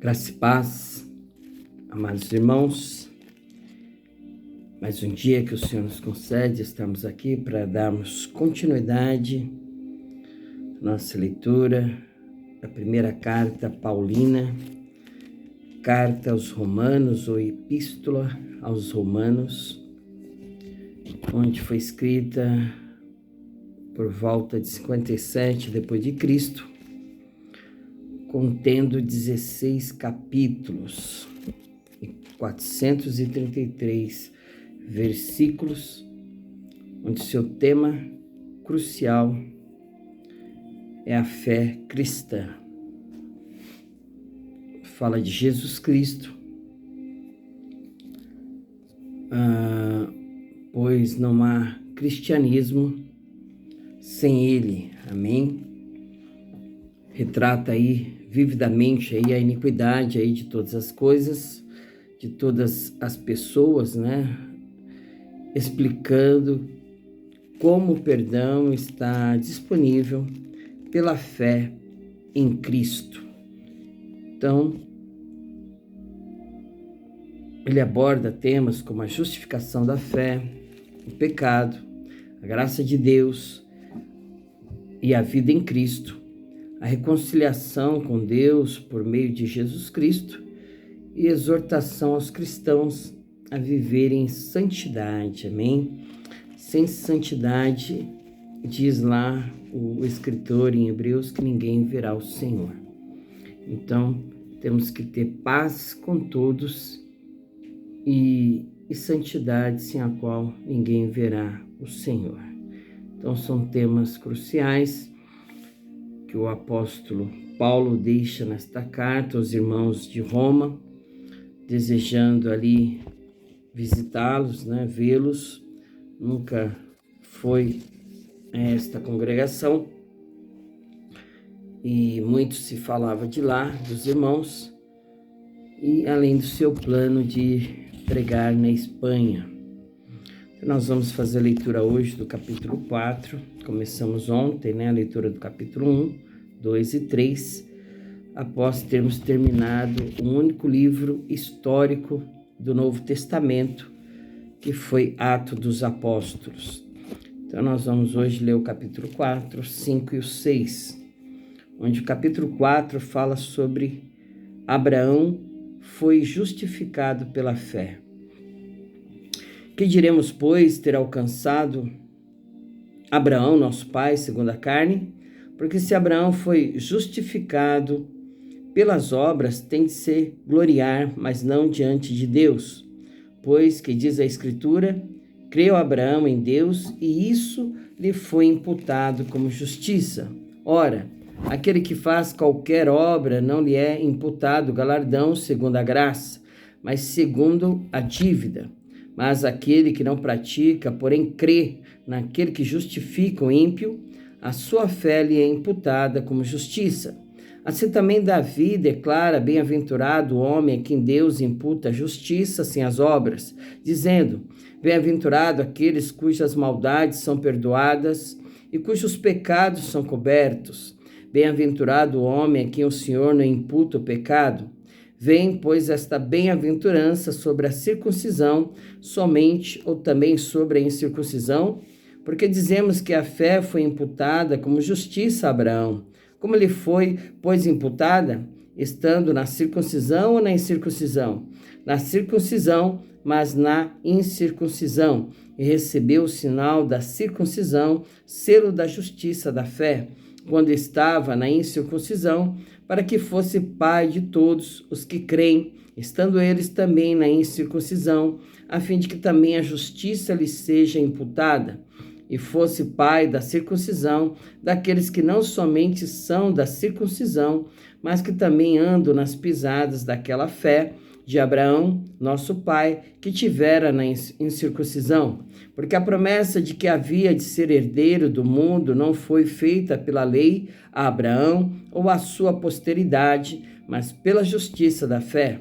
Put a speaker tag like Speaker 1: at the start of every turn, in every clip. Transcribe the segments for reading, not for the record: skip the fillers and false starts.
Speaker 1: Graça e paz, amados irmãos, mais um dia que o Senhor nos concede, estamos aqui para darmos continuidade à nossa leitura da primeira carta paulina, carta aos Romanos ou epístola aos Romanos, onde foi escrita por volta de 57 depois de Cristo, contendo 16 capítulos e 433 versículos, onde seu tema crucial é a fé cristã. Fala de Jesus Cristo, pois não há cristianismo sem Ele, amém? Retrata aí vividamente aí a iniquidade aí de todas as coisas, de todas as pessoas, né? Explicando como o perdão está disponível pela fé em Cristo. Então, ele aborda temas como a justificação da fé, o pecado, a graça de Deus e a vida em Cristo, a reconciliação com Deus por meio de Jesus Cristo e exortação aos cristãos a viverem em santidade, amém? Sem santidade, diz lá o escritor em Hebreus, que ninguém verá o Senhor. Então, temos que ter paz com todos e santidade sem a qual ninguém verá o Senhor. Então, são temas cruciais que o apóstolo Paulo deixa nesta carta aos irmãos de Roma, desejando ali visitá-los, né, vê-los. Nunca foi a esta congregação e muito se falava de lá, dos irmãos, e além do seu plano de pregar na Espanha. Então, nós vamos fazer a leitura hoje do capítulo 4, começamos ontem, né, a leitura do capítulo 1, 2 e 3, após termos terminado um único livro histórico do Novo Testamento, que foi Atos dos Apóstolos. Então, nós vamos hoje ler o capítulo 4, 5 e o 6, onde o capítulo 4 fala sobre Abraão foi justificado pela fé. Que diremos, pois, ter alcançado Abraão, nosso pai, segundo a carne? Porque se Abraão foi justificado pelas obras, tem de se gloriar, mas não diante de Deus. Pois que diz a Escritura, creu Abraão em Deus e isso lhe foi imputado como justiça. Ora, aquele que faz qualquer obra não lhe é imputado galardão segundo a graça, mas segundo a dívida. Mas aquele que não pratica, porém crê naquele que justifica o ímpio, a sua fé lhe é imputada como justiça. Assim também Davi declara, bem-aventurado o homem a quem Deus imputa a justiça sem as obras, dizendo, bem-aventurado aqueles cujas maldades são perdoadas e cujos pecados são cobertos. Bem-aventurado o homem a quem o Senhor não imputa o pecado. Vem, pois, esta bem-aventurança sobre a circuncisão somente ou também sobre a incircuncisão? Porque dizemos que a fé foi imputada como justiça a Abraão. Como lhe foi, pois, imputada? Estando na circuncisão ou na incircuncisão? Na circuncisão, mas na incircuncisão. E recebeu o sinal da circuncisão, selo da justiça da fé, quando estava na incircuncisão, para que fosse pai de todos os que creem, estando eles também na incircuncisão, a fim de que também a justiça lhes seja imputada, e fosse pai da circuncisão, daqueles que não somente são da circuncisão, mas que também andam nas pisadas daquela fé de Abraão, nosso pai, que tivera na incircuncisão. Porque a promessa de que havia de ser herdeiro do mundo não foi feita pela lei a Abraão ou a sua posteridade, mas pela justiça da fé.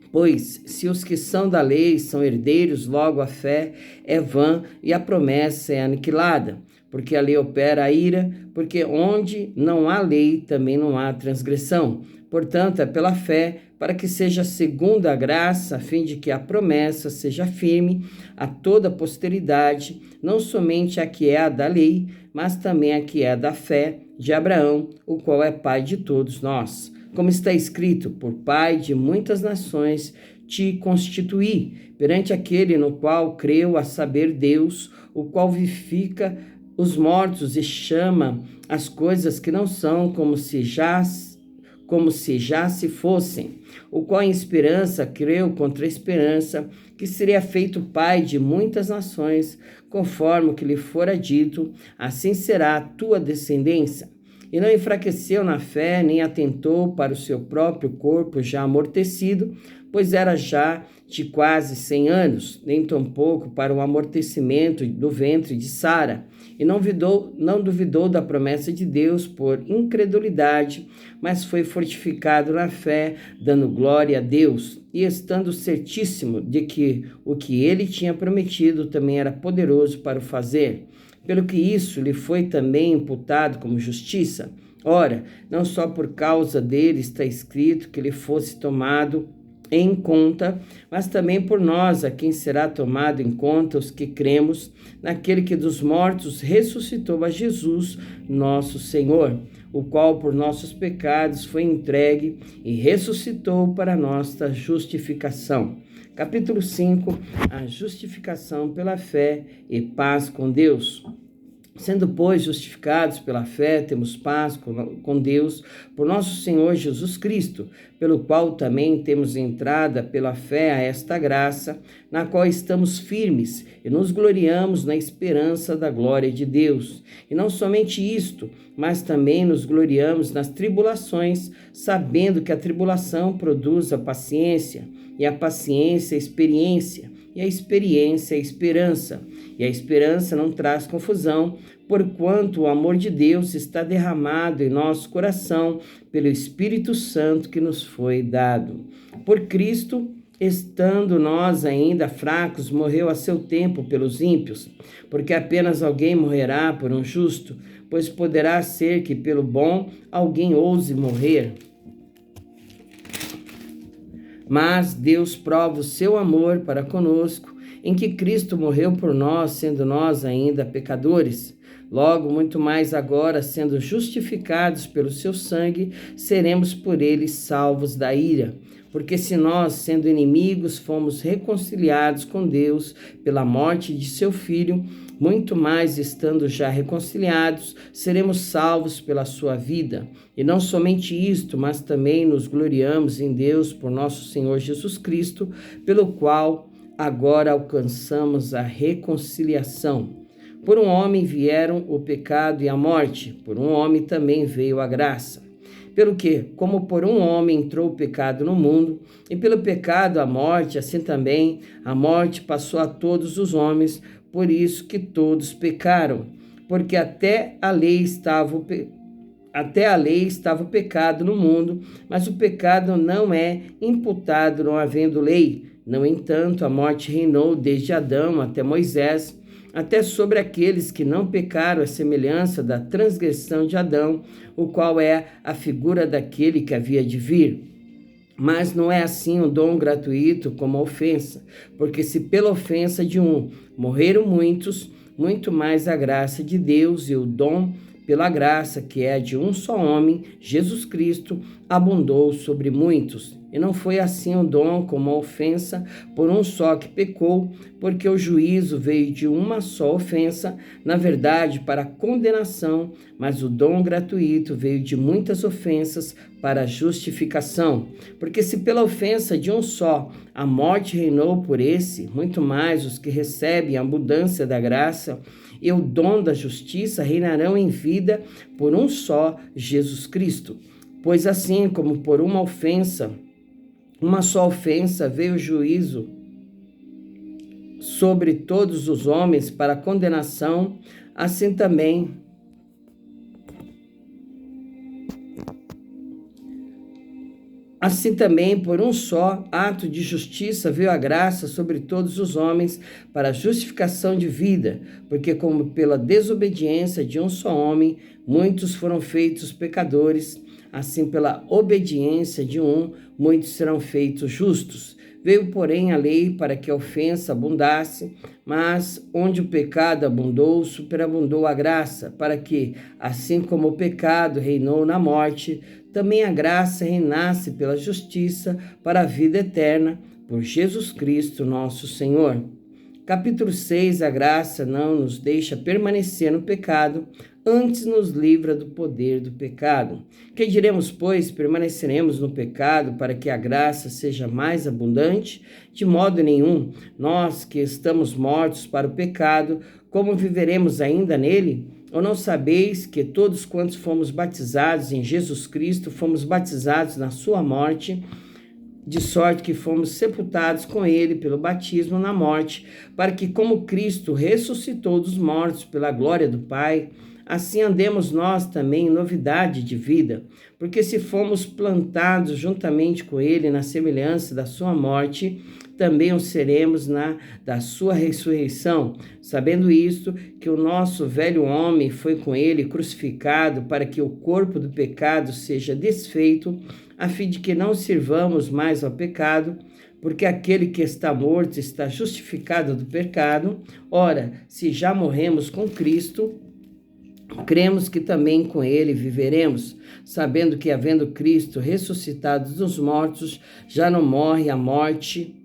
Speaker 1: Pois, se os que são da lei são herdeiros, logo a fé é vã e a promessa é aniquilada. porque a lei opera a ira, porque onde não há lei, também não há transgressão. Portanto, é pela fé, para que seja segundo a graça, a fim de que a promessa seja firme a toda a posteridade, não somente a que é a da lei, mas também a que é a da fé de Abraão, o qual é pai de todos nós. Como está escrito, por pai de muitas nações te constituí, perante aquele no qual creu, a saber, Deus, o qual vivifica os mortos e chama as coisas que não são como se já se fossem, o qual em esperança creu contra a esperança, que seria feito pai de muitas nações, conforme o que lhe fora dito, assim será a tua descendência. E não enfraqueceu na fé, nem atentou para o seu próprio corpo já amortecido, pois era já de quase 100 anos, nem tampouco para o amortecimento do ventre de Sara, e não duvidou da promessa de Deus por incredulidade, mas foi fortificado na fé, dando glória a Deus, e estando certíssimo de que o que ele tinha prometido também era poderoso para o fazer. Pelo que isso lhe foi também imputado como justiça. Ora, não só por causa dele está escrito que ele fosse tomado em conta, mas também por nós, a quem será tomado em conta os que cremos naquele que dos mortos ressuscitou a Jesus, nosso Senhor, o qual por nossos pecados foi entregue e ressuscitou para nossa justificação. Capítulo 5, a justificação pela fé e paz com Deus. Sendo, pois, justificados pela fé, temos paz com Deus por nosso Senhor Jesus Cristo, pelo qual também temos entrada pela fé a esta graça, na qual estamos firmes e nos gloriamos na esperança da glória de Deus. E não somente isto, mas também nos gloriamos nas tribulações, sabendo que a tribulação produz a paciência, e a paciência a experiência, e a experiência a esperança. E a esperança não traz confusão, porquanto o amor de Deus está derramado em nosso coração pelo Espírito Santo que nos foi dado. Por Cristo, estando nós ainda fracos, morreu a seu tempo pelos ímpios, porque apenas alguém morrerá por um justo, pois poderá ser que pelo bom alguém ouse morrer. Mas Deus prova o seu amor para conosco, em que Cristo morreu por nós, sendo nós ainda pecadores. Logo, muito mais agora, sendo justificados pelo seu sangue, seremos por ele salvos da ira. Porque se nós, sendo inimigos, fomos reconciliados com Deus pela morte de seu Filho, muito mais estando já reconciliados, seremos salvos pela sua vida. E não somente isto, mas também nos gloriamos em Deus por nosso Senhor Jesus Cristo, pelo qual agora alcançamos a reconciliação. Por um homem vieram o pecado e a morte, por um homem também veio a graça. Pelo que, como por um homem entrou o pecado no mundo, e pelo pecado a morte, assim também a morte passou a todos os homens, por isso que todos pecaram. Porque até a lei estava o pecado no mundo, mas o pecado não é imputado não havendo lei. No entanto, a morte reinou desde Adão até Moisés, até sobre aqueles que não pecaram, a semelhança da transgressão de Adão, o qual é a figura daquele que havia de vir. Mas não é assim um dom gratuito como a ofensa, porque se pela ofensa de um morreram muitos, muito mais a graça de Deus e o dom pela graça, que é de um só homem, Jesus Cristo, abundou sobre muitos. E não foi assim o dom como a ofensa, por um só que pecou, porque o juízo veio de uma só ofensa, na verdade, para a condenação, mas o dom gratuito veio de muitas ofensas para a justificação. Porque se pela ofensa de um só a morte reinou por esse, muito mais os que recebem a abundância da graça e o dom da justiça reinarão em vida por um só, Jesus Cristo. Pois assim como por uma só ofensa veio o juízo sobre todos os homens para condenação, assim Assim também, por um só ato de justiça, veio a graça sobre todos os homens para a justificação de vida, porque como pela desobediência de um só homem, muitos foram feitos pecadores, assim pela obediência de um, muitos serão feitos justos. Veio, porém, a lei para que a ofensa abundasse, mas onde o pecado abundou, superabundou a graça, para que, assim como o pecado reinou na morte, também a graça reinasse pela justiça para a vida eterna, por Jesus Cristo, nosso Senhor. Capítulo 6, a graça não nos deixa permanecer no pecado, antes nos livra do poder do pecado. Que diremos, pois, permaneceremos no pecado para que a graça seja mais abundante? De modo nenhum. Nós que estamos mortos para o pecado, como viveremos ainda nele? Ou não sabeis que todos quantos fomos batizados em Jesus Cristo, fomos batizados na sua morte, de sorte que fomos sepultados com ele pelo batismo na morte, para que, como Cristo ressuscitou dos mortos pela glória do Pai, assim andemos nós também em novidade de vida, porque se fomos plantados juntamente com ele na semelhança da sua morte, também o seremos da sua ressurreição, sabendo isto, que o nosso velho homem foi com ele crucificado para que o corpo do pecado seja desfeito, a fim de que não sirvamos mais ao pecado, porque aquele que está morto está justificado do pecado. Ora, se já morremos com Cristo, cremos que também com ele viveremos, sabendo que, havendo Cristo ressuscitado dos mortos, já não morre, a morte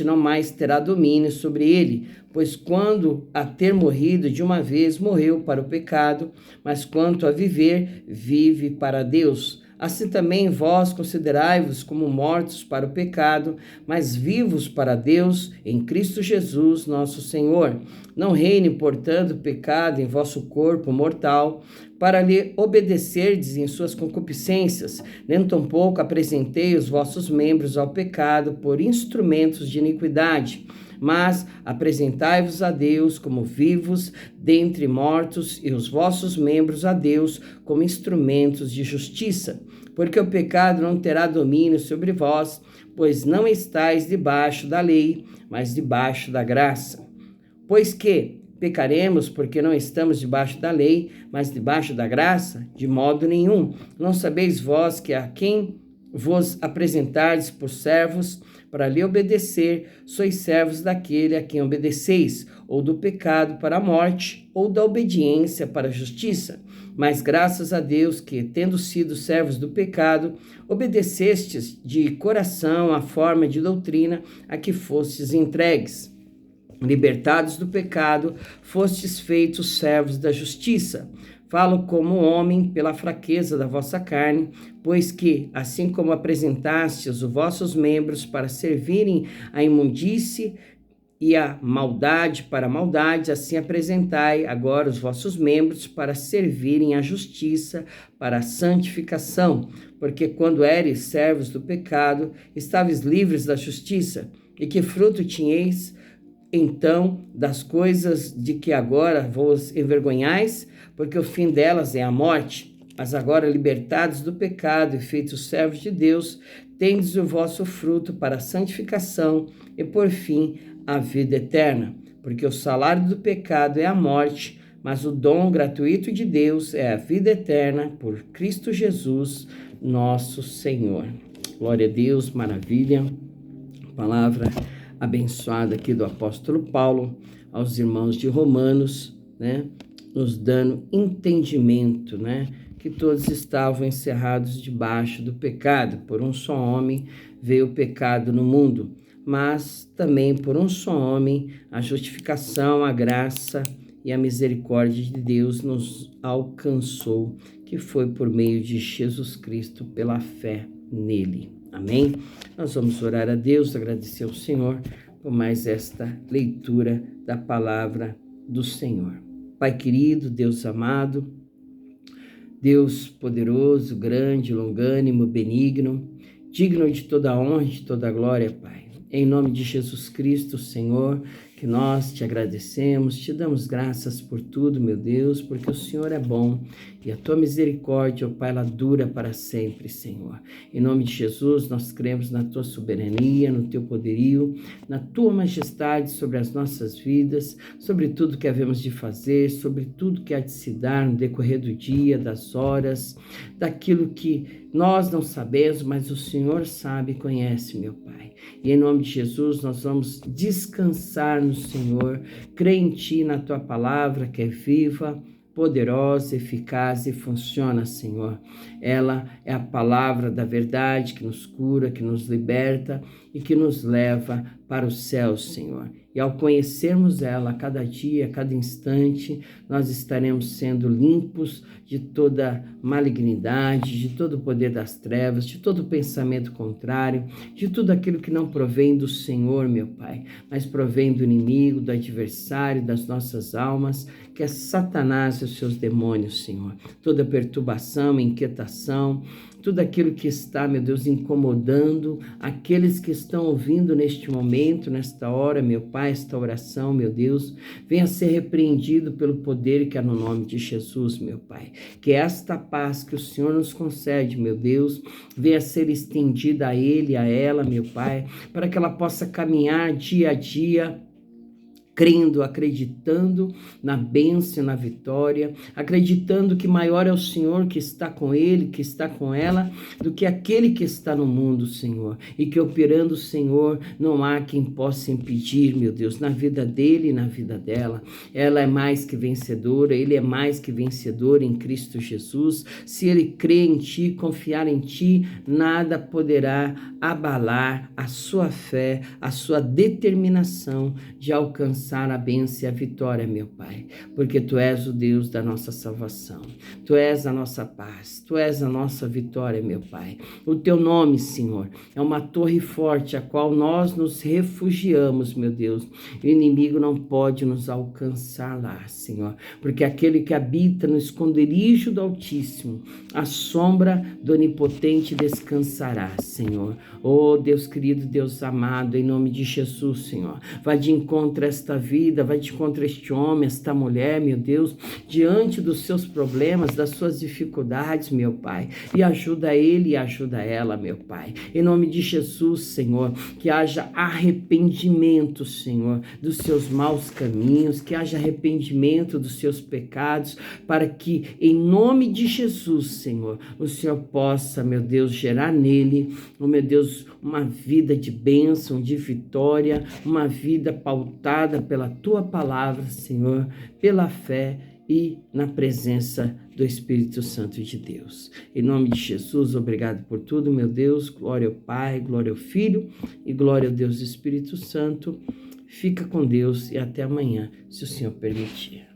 Speaker 1: não mais terá domínio sobre ele, pois quando a ter morrido de uma vez, morreu para o pecado, mas quanto a viver, vive para Deus. Assim também vós considerai-vos como mortos para o pecado, mas vivos para Deus em Cristo Jesus, nosso Senhor. Não reine, portanto, o pecado em vosso corpo mortal, para lhe obedecerdes em suas concupiscências, nem tampouco apresentei os vossos membros ao pecado por instrumentos de iniquidade, mas apresentai-vos a Deus como vivos dentre mortos, e os vossos membros a Deus como instrumentos de justiça. Porque o pecado não terá domínio sobre vós, pois não estáis debaixo da lei, mas debaixo da graça. Pois que pecaremos porque não estamos debaixo da lei, mas debaixo da graça? De modo nenhum. Não sabeis vós que a quem vos apresentardes por servos para lhe obedecer, sois servos daquele a quem obedeceis, ou do pecado para a morte, ou da obediência para a justiça. Mas graças a Deus que, tendo sido servos do pecado, obedecestes de coração à forma de doutrina a que fostes entregues. Libertados do pecado, fostes feitos servos da justiça. Falo como homem pela fraqueza da vossa carne, pois que, assim como apresentastes os vossos membros para servirem à imundície e a maldade para a maldade, assim apresentai agora os vossos membros para servirem à justiça, para a santificação. Porque quando eres servos do pecado, estáveis livres da justiça. E que fruto tinhais então das coisas de que agora vos envergonhais? Porque o fim delas é a morte. Mas agora, libertados do pecado e feitos servos de Deus, tendes o vosso fruto para a santificação e, por fim, a vida eterna. Porque o salário do pecado é a morte, mas o dom gratuito de Deus é a vida eterna por Cristo Jesus, nosso Senhor. Glória a Deus, maravilha. Palavra abençoada aqui do apóstolo Paulo aos irmãos de Romanos, nos dando entendimento, que todos estavam encerrados debaixo do pecado. Por um só homem veio o pecado no mundo, mas também por um só homem a justificação, a graça e a misericórdia de Deus nos alcançou, que foi por meio de Jesus Cristo, pela fé nele. Amém? Nós vamos orar a Deus, agradecer ao Senhor por mais esta leitura da palavra do Senhor. Pai querido, Deus amado, Deus poderoso, grande, longânimo, benigno, digno de toda a honra e de toda a glória, Pai. Em nome de Jesus Cristo, Senhor, que nós te agradecemos, te damos graças por tudo, meu Deus, porque o Senhor é bom e a tua misericórdia, ó Pai, ela dura para sempre, Senhor. Em nome de Jesus, nós cremos na tua soberania, no teu poderio, na tua majestade sobre as nossas vidas, sobre tudo que havemos de fazer, sobre tudo que há de se dar no decorrer do dia, das horas, daquilo que nós não sabemos, mas o Senhor sabe e conhece, meu Pai. E em nome de Jesus, nós vamos descansar no Senhor, crer em Ti, na Tua palavra, que é viva, poderosa, eficaz e funciona, Senhor. Ela é a palavra da verdade que nos cura, que nos liberta e que nos leva para o céu, Senhor. E ao conhecermos ela a cada dia, a cada instante, nós estaremos sendo limpos de toda malignidade, de todo o poder das trevas, de todo pensamento contrário, de tudo aquilo que não provém do Senhor, meu Pai, mas provém do inimigo, do adversário, das nossas almas, que é Satanás e os seus demônios, Senhor. Toda perturbação, inquietação, tudo aquilo que está, meu Deus, incomodando aqueles que estão ouvindo neste momento, nesta hora, meu Pai, esta oração, meu Deus, venha ser repreendido pelo poder que há no nome de Jesus, meu Pai. Que esta paz que o Senhor nos concede, meu Deus, venha ser estendida a ele, a ela, meu Pai, para que ela possa caminhar dia a dia, crendo, acreditando na bênção, na vitória, acreditando que maior é o Senhor que está com ele, que está com ela, do que aquele que está no mundo, Senhor. E que operando o Senhor, não há quem possa impedir, meu Deus, na vida dele e na vida dela. Ela é mais que vencedora, ele é mais que vencedor em Cristo Jesus. Se ele crê em ti, confiar em ti, nada poderá abalar a sua fé, a sua determinação de alcançar a bênção e a vitória, meu Pai, porque Tu és o Deus da nossa salvação, Tu és a nossa paz, Tu és a nossa vitória, meu Pai. O Teu nome, Senhor, é uma torre forte a qual nós nos refugiamos, meu Deus. O inimigo não pode nos alcançar lá, Senhor, porque aquele que habita no esconderijo do Altíssimo, a sombra do Onipotente descansará, Senhor. Oh, Deus querido, Deus amado, em nome de Jesus, Senhor, vai de encontro a esta vida, vai de encontro a este homem, esta mulher, meu Deus, diante dos seus problemas, das suas dificuldades, meu Pai, e ajuda ele e ajuda ela, meu Pai. Em nome de Jesus, Senhor, que haja arrependimento, Senhor, dos seus maus caminhos, que haja arrependimento dos seus pecados, para que, em nome de Jesus, Senhor, o Senhor possa, meu Deus, gerar nele, oh meu Deus, uma vida de bênção, de vitória, uma vida pautada pela Tua palavra, Senhor, pela fé e na presença do Espírito Santo de Deus. Em nome de Jesus, obrigado por tudo, meu Deus. Glória ao Pai, glória ao Filho e glória ao Deus Espírito Santo. Fica com Deus e até amanhã, se o Senhor permitir.